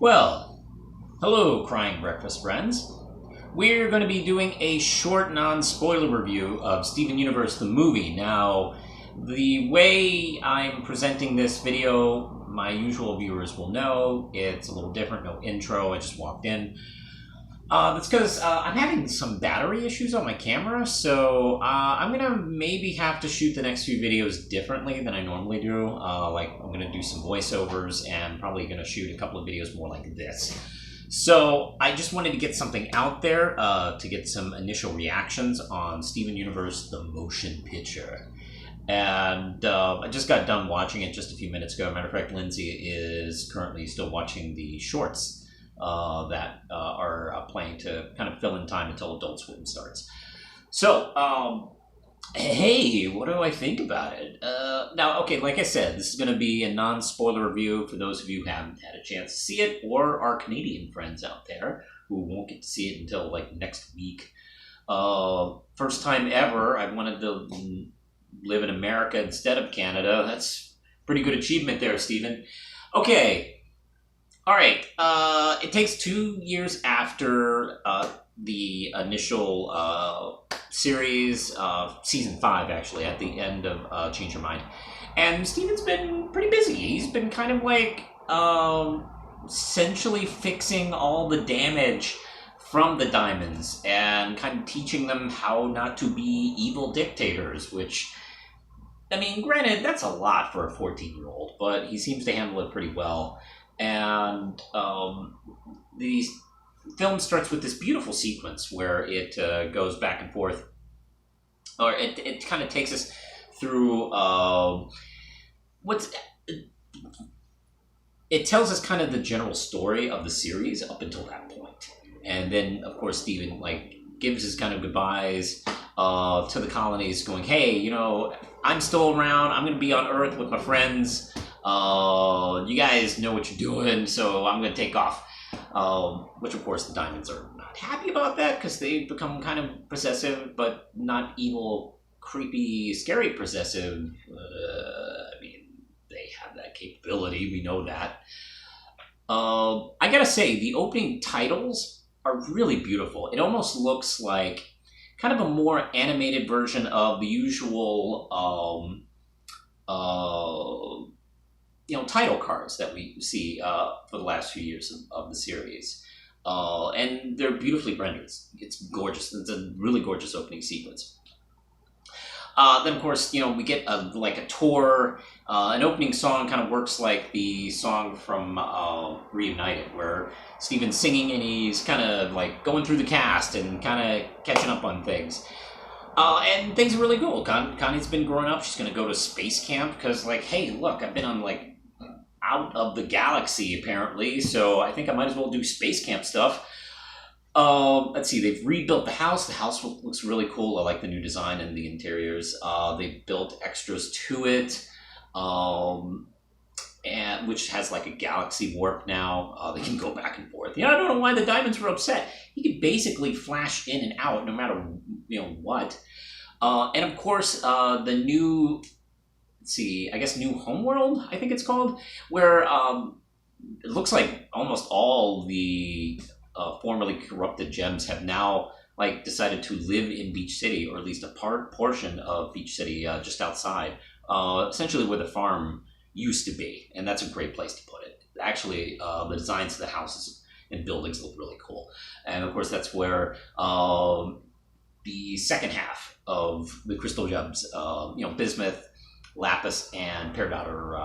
Well, hello, Crying Breakfast friends. We're going to be doing a short non-spoiler review of Steven Universe the movie. Now, the way I'm presenting this video, my usual viewers will know, it's a little different, no intro, I just walked in. That's because I'm having some battery issues on my camera, so I'm going to maybe have to shoot the next few videos differently than I normally do. Like, I'm going to do some voiceovers and probably going to shoot a couple of videos more like this. So I just wanted to get something out there to get some initial reactions on Steven Universe, the motion picture. And I just got done watching it just a few minutes ago. Matter of fact, Lindsay is currently still watching the shorts that are playing to kind of fill in time until Adult Swim starts. So, hey, what do I think about it? Now, okay, like I said, this is going to be a non-spoiler review for those of you who haven't had a chance to see it, or our Canadian friends out there who won't get to see it until, like, next week. First time ever, I wanted to live in America instead of Canada. That's a pretty good achievement there, Steven. Okay. All right. It takes 2 years after the initial series, season 5, actually, at the end of Change Your Mind. And Steven's been pretty busy. He's been kind of like essentially fixing all the damage from the diamonds and kind of teaching them how not to be evil dictators, which, I mean, granted, that's a lot for a 14-year-old, but he seems to handle it pretty well. And the film starts with this beautiful sequence where it goes back and forth, or it kind of takes us through it tells us kind of the general story of the series up until that point. And then, of course, Steven gives his kind of goodbyes to the colonies, going, hey, you know, I'm still around, I'm going to be on Earth with my friends. You guys know what you're doing, so I'm going to take off. Which, of course, the diamonds are not happy about that because they've become kind of possessive, but not evil, creepy, scary possessive. I mean, they have that capability. We know that. I gotta say, the opening titles are really beautiful. It almost looks like kind of a more animated version of the usual title cards that we see for the last few years of the series. And they're beautifully rendered. It's gorgeous. It's a really gorgeous opening sequence. Then, of course, we get a tour. An opening song kind of works like the song from Reunited, where Steven's singing and he's kind of going through the cast and kind of catching up on things. And things are really cool. Connie's been growing up. She's going to go to space camp because, hey, look, I've been on, out of the galaxy, apparently, so I think I might as well do space camp stuff. Let's see, they've rebuilt the house. The house looks really cool. I like the new design and the interiors. They've built extras to it, and which has a galaxy warp now. They can go back and forth. I don't know why the diamonds were upset. You could basically flash in and out no matter what. And of course, the new, let's see, I guess New Homeworld, I think it's called, where it looks like almost all the formerly corrupted gems have now decided to live in Beach City, or at least a portion of Beach City, just outside, essentially where the farm used to be, and that's a great place to put it. Actually, the designs of the houses and buildings look really cool, and of course that's where the second half of the crystal gems, bismuth, lapis, and peridot are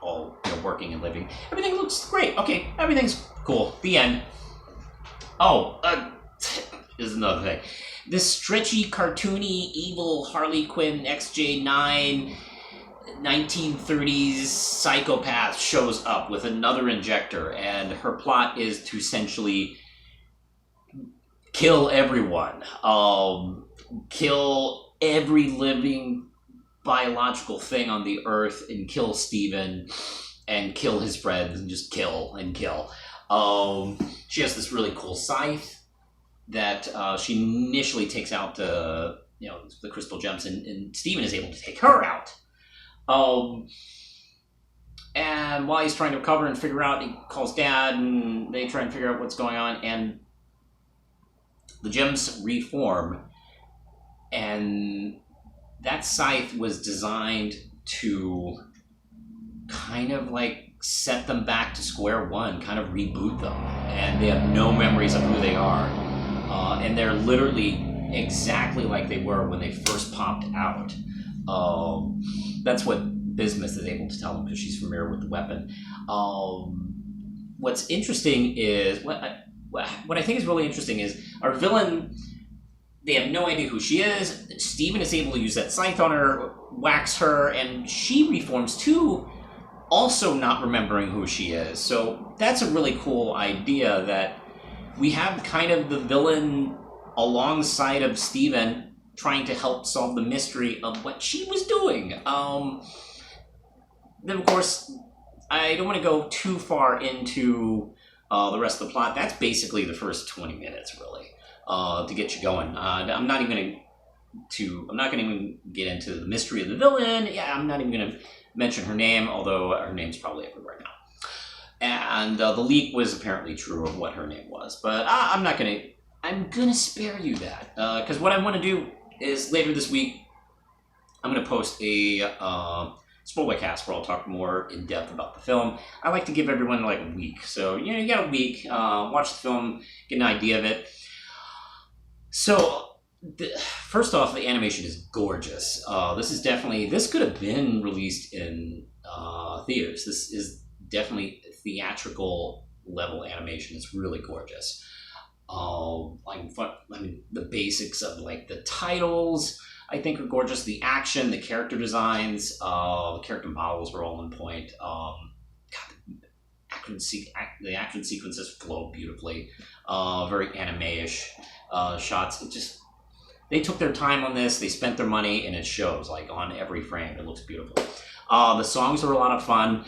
all working and living. Everything looks great. Okay, everything's cool. The end. Oh, is another thing. This stretchy, cartoony, evil Harley Quinn XJ9 1930s psychopath shows up with another injector, and her plot is to essentially kill everyone. Kill every living biological thing on the Earth, and kill Steven, and kill his friends, and just kill and kill. She has this really cool scythe that she initially takes out the crystal gems, and Steven is able to take her out. And while he's trying to recover and figure out, he calls Dad, and they try and figure out what's going on. And the gems reform, and that scythe was designed to kind of like set them back to square one, kind of reboot them, and they have no memories of who they are, and they're literally exactly like they were when they first popped out. That's what Bismuth is able to tell them because she's familiar with the weapon. What's interesting is what I think is really interesting is our villain. They have no idea who she is. Steven is able to use that scythe on her, wax her, and she reforms too, also not remembering who she is. So that's a really cool idea that we have kind of the villain alongside of Steven trying to help solve the mystery of what she was doing. Then, of course, I don't want to go too far into the rest of the plot. That's basically the first 20 minutes, really. To get you going. I'm not even going to get into the mystery of the villain. Yeah, I'm not even going to mention her name, although her name's probably everywhere now. And the leak was apparently true of what her name was, but I'm going to spare you that, because what I want to do is later this week, I'm going to post a spoiler cast where I'll talk more in depth about the film. I like to give everyone like a week, so you got a week, watch the film, get an idea of it. So, first off, the animation is gorgeous. This could have been released in theaters. This is definitely theatrical level animation. It's really gorgeous. The basics of like the titles, I think, are gorgeous. The action, the character designs, the character models were all on point. The action sequences flow beautifully. Very anime-ish. Shots. They took their time on this. They spent their money, and it shows like on every frame. It looks beautiful. The songs are a lot of fun.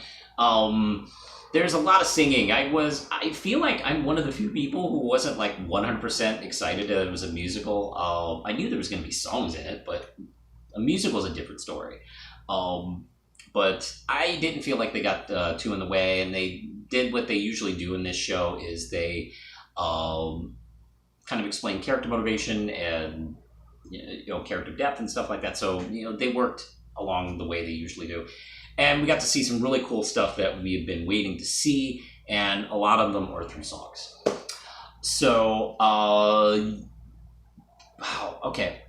There's a lot of singing. I feel like I'm one of the few people who wasn't like 100% excited that it was a musical. I knew there was going to be songs in it, but a musical is a different story. But I didn't feel like they got too in the way, and they did what they usually do in this show is they kind of explain character motivation and character depth and stuff like that. So they worked along the way they usually do, and we got to see some really cool stuff that we have been waiting to see, and a lot of them are through songs. So wow, okay,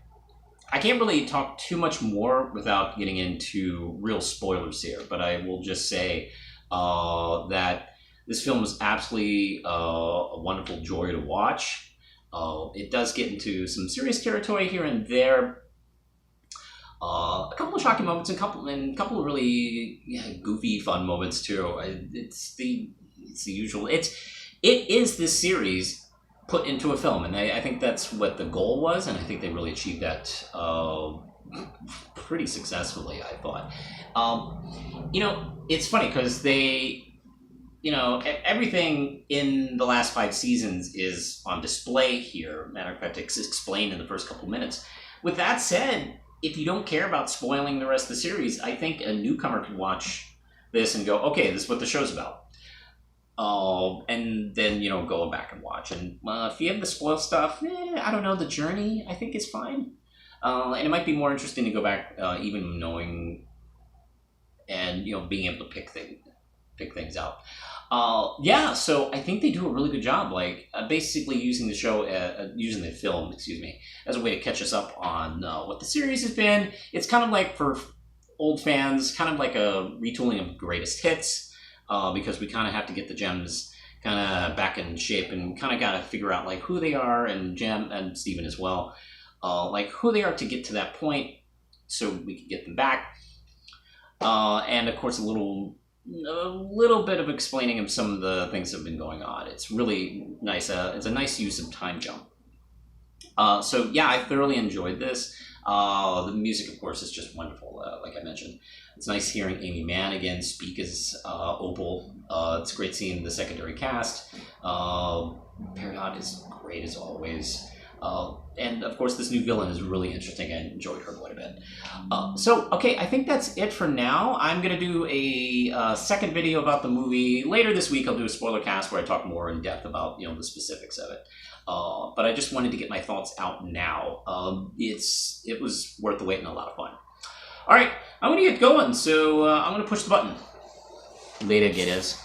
I can't really talk too much more without getting into real spoilers here, but I will just say that this film was absolutely a wonderful joy to watch. It does get into some serious territory here and there. A couple of shocking moments, and a couple of really goofy, fun moments too. It's the usual. It is this series put into a film, and I think that's what the goal was, and I think they really achieved that pretty successfully, I thought. It's funny because they. Everything in the last 5 seasons is on display here. Matter of fact, it's explained in the first couple minutes. With that said, if you don't care about spoiling the rest of the series, I think a newcomer could watch this and go, okay, this is what the show's about. And then, go back and watch. And if you have the spoil stuff, I don't know, the journey, I think is fine. And it might be more interesting to go back, even knowing and, being able to pick things out. So I think they do a really good job, basically using the film, as a way to catch us up on what the series has been. It's kind of like for old fans, kind of like a retooling of greatest hits, because we kind of have to get the gems kind of back in shape and kind of got to figure out like who they are, and Jem and Steven as well, like who they are to get to that point so we can get them back. And of course a little bit of explaining of some of the things that have been going on. It's really nice. It's a nice use of time jump. So yeah, I thoroughly enjoyed this. The music, of course, is just wonderful. Like I mentioned, it's nice hearing Amy Mann again speak as Opal. It's great seeing the secondary cast. Peridot is great as always. And of course, this new villain is really interesting. I enjoyed her quite a bit. Okay, I think that's it for now. I'm going to do a second video about the movie. Later this week, I'll do a spoiler cast where I talk more in depth about the specifics of it. But I just wanted to get my thoughts out now. It was worth the wait and a lot of fun. All right, I'm going to get going, so I'm going to push the button. Later, getters.